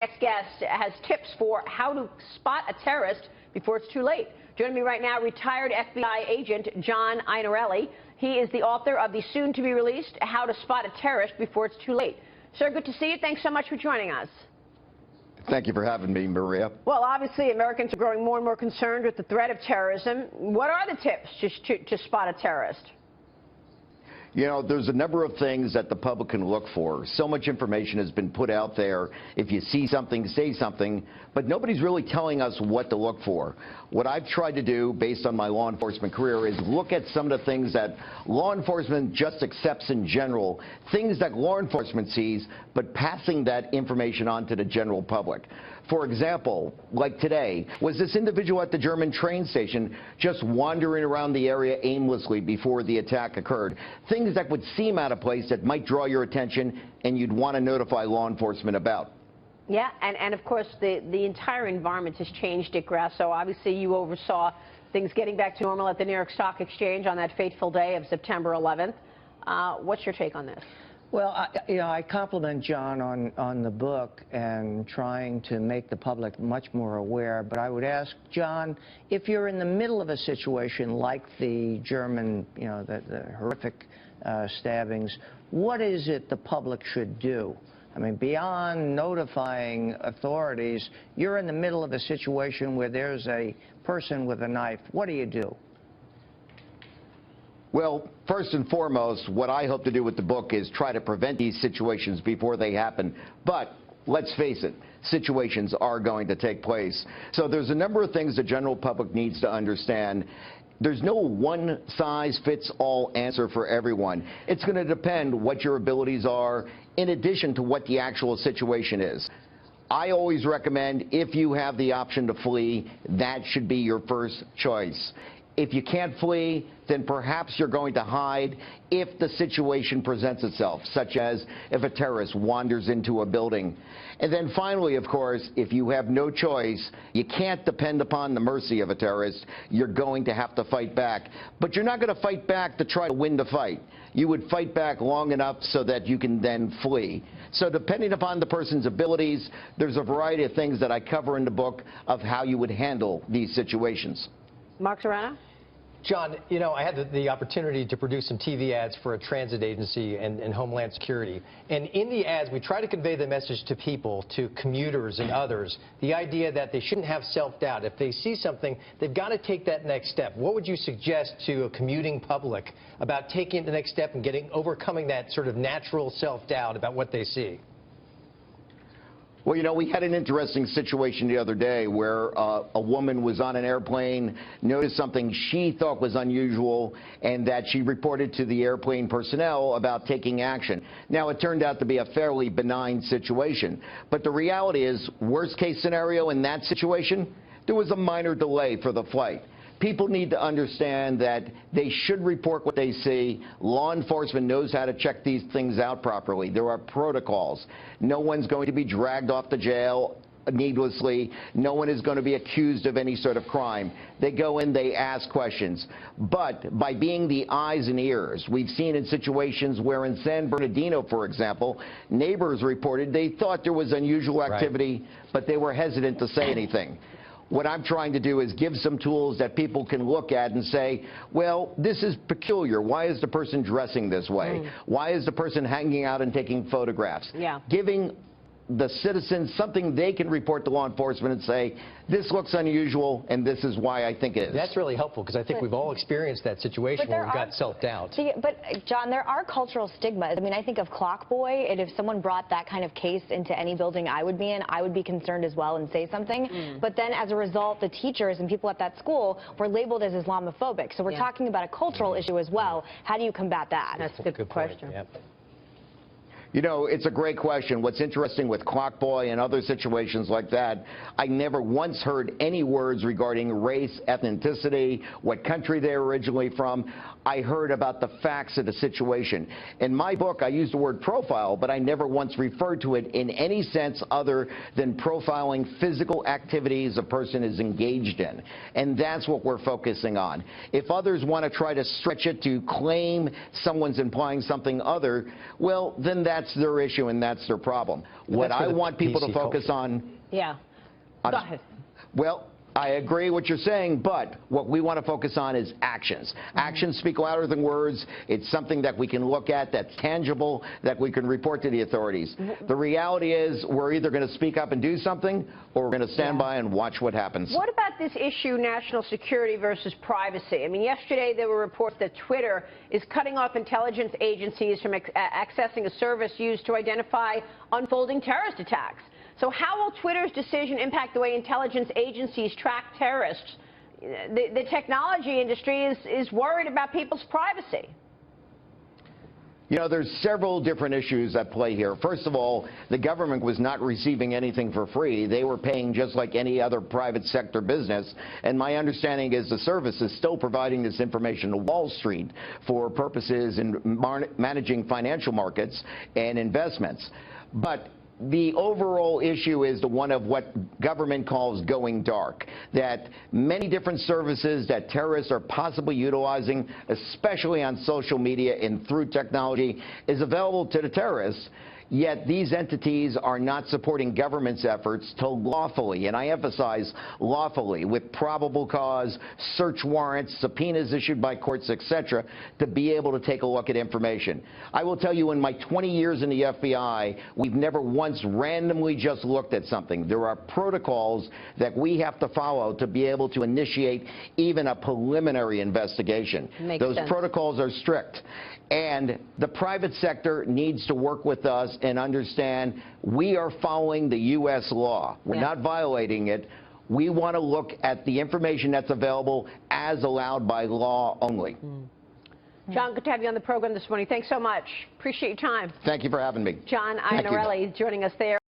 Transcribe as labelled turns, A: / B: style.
A: Next guest has tips for how to spot a terrorist before it's too late. Joining me right now, retired FBI agent John Iannarelli. He is the author of the soon-to-be-released How to Spot a Terrorist Before It's Too Late. Sir, good to see you. Thanks so much for joining us.
B: Thank you for having me, Maria.
A: Well, obviously, Americans are growing more and more concerned with the threat of terrorism. What are the tips to spot a terrorist?
B: You know, there's a number of things that the public can look for. So much information has been put out there. If you see something, say something, but nobody's really telling us what to look for. What I've tried to do, based on my law enforcement career, is look at some of the things that law enforcement just accepts in general, things that law enforcement sees, but passing that information on to the general public. For example, like today, was this individual at the German train station just wandering around the area aimlessly before the attack occurred? Things that would seem out of place that might draw your attention and you'd want to notify law enforcement about.
A: Yeah, and of course, the entire environment has changed, Dick Grasso. Obviously, you oversaw things getting back to normal at the New York Stock Exchange on that fateful day of September 11th. What's your take on this?
C: Well, I compliment John on the book and trying to make the public much more aware. But I would ask, John, if you're in the middle of a situation like the German, the horrific stabbings, what is it the public should do? I mean, beyond notifying authorities, you're in the middle of a situation where there's a person with a knife. What do you do?
B: Well, first and foremost, what I hope to do with the book is try to prevent these situations before they happen. But let's face it, situations are going to take place. So there's a number of things the general public needs to understand. There's no one-size-fits-all answer for everyone. It's going to depend what your abilities are, in addition to what the actual situation is. I always recommend, if you have the option to flee, that should be your first choice. If you can't flee, then perhaps you're going to hide if the situation presents itself, such as if a terrorist wanders into a building. And then finally, of course, if you have no choice, you can't depend upon the mercy of a terrorist. You're going to have to fight back. But you're not going to fight back to try to win the fight. You would fight back long enough so that you can then flee. So depending upon the person's abilities, there's a variety of things that I cover in the book of how you would handle these situations.
A: Mark Serrano?
D: John, I had the opportunity to produce some TV ads for a transit agency and Homeland Security. And in the ads, we try to convey the message to people, to commuters and others, the idea that they shouldn't have self-doubt. If they see something, they've got to take that next step. What would you suggest to a commuting public about taking the next step and overcoming that sort of natural self-doubt about what they see?
B: Well, we had an interesting situation the other day where a woman was on an airplane, noticed something she thought was unusual, and that she reported to the airplane personnel about taking action. Now, it turned out to be a fairly benign situation. But the reality is, worst case scenario in that situation, there was a minor delay for the flight. People need to understand that they should report what they see. Law enforcement knows how to check these things out properly. There are protocols. No one's going to be dragged off to jail needlessly. No one is going to be accused of any sort of crime. They go in, they ask questions. But by being the eyes and ears, we've seen in situations where in San Bernardino, for example, neighbors reported they thought there was unusual activity, but they were hesitant to say anything. What I'm trying to do is give some tools that people can look at and say, well, this is peculiar. Why is the person dressing this way? Why is the person hanging out and taking photographs?
A: Yeah.
B: Giving the citizens something they can report to law enforcement and say, this looks unusual, and this is why I think it is.
D: That's really helpful, because I think we've all experienced that situation where we've got self-doubt.
E: But, John, there are cultural stigmas. I mean, I think of Clock Boy, and if someone brought that kind of case into any building I would be in, I would be concerned as well and say something. But then, as a result, the teachers and people at that school were labeled as Islamophobic. So we're talking about a cultural issue as well. How do you combat that?
A: That's a good question.
D: Yep.
B: It's a great question. What's interesting with Clock Boy and other situations like that, I never once heard any words regarding race, ethnicity, what country they're originally from. I heard about the facts of the situation. In my book, I use the word profile, but I never once referred to it in any sense other than profiling physical activities a person is engaged in. And that's what we're focusing on. If others want to try to stretch it to claim someone's implying something other, well, then that that's their issue and that's their problem. What I want people to focus on...
A: Yeah. Go ahead.
B: Well, I agree what you're saying, but what we want to focus on is actions. Actions speak louder than words. It's something that we can look at, that's tangible, that we can report to the authorities. The reality is we're either going to speak up and do something, or we're going to stand by and watch what happens.
A: What about this issue, national security versus privacy? I mean, yesterday there were reports that Twitter is cutting off intelligence agencies from accessing a service used to identify unfolding terrorist attacks. So how will Twitter's decision impact the way intelligence agencies track terrorists? The technology industry is worried about people's privacy.
B: You know, there's several different issues at play here. First of all, the government was not receiving anything for free. They were paying just like any other private sector business. And my understanding is the service is still providing this information to Wall Street for purposes in managing financial markets and investments. But the overall issue is the one of what government calls going dark, that many different services that terrorists are possibly utilizing, especially on social media and through technology, is available to the terrorists. Yet these entities are not supporting government's efforts to lawfully, and I emphasize lawfully, with probable cause, search warrants, subpoenas issued by courts, etc., to be able to take a look at information. I will tell you, in my 20 years in the FBI, we've never once randomly just looked at something. There are protocols that we have to follow to be able to initiate even a preliminary investigation. Those protocols are strict. And the private sector needs to work with us and understand we are following the U.S. law. We're not violating it. We want to look at the information that's available as allowed by law only.
A: John, good to have you on the program this morning. Thanks so much. Appreciate your time.
B: Thank you for having me.
A: John Iannarelli joining us there.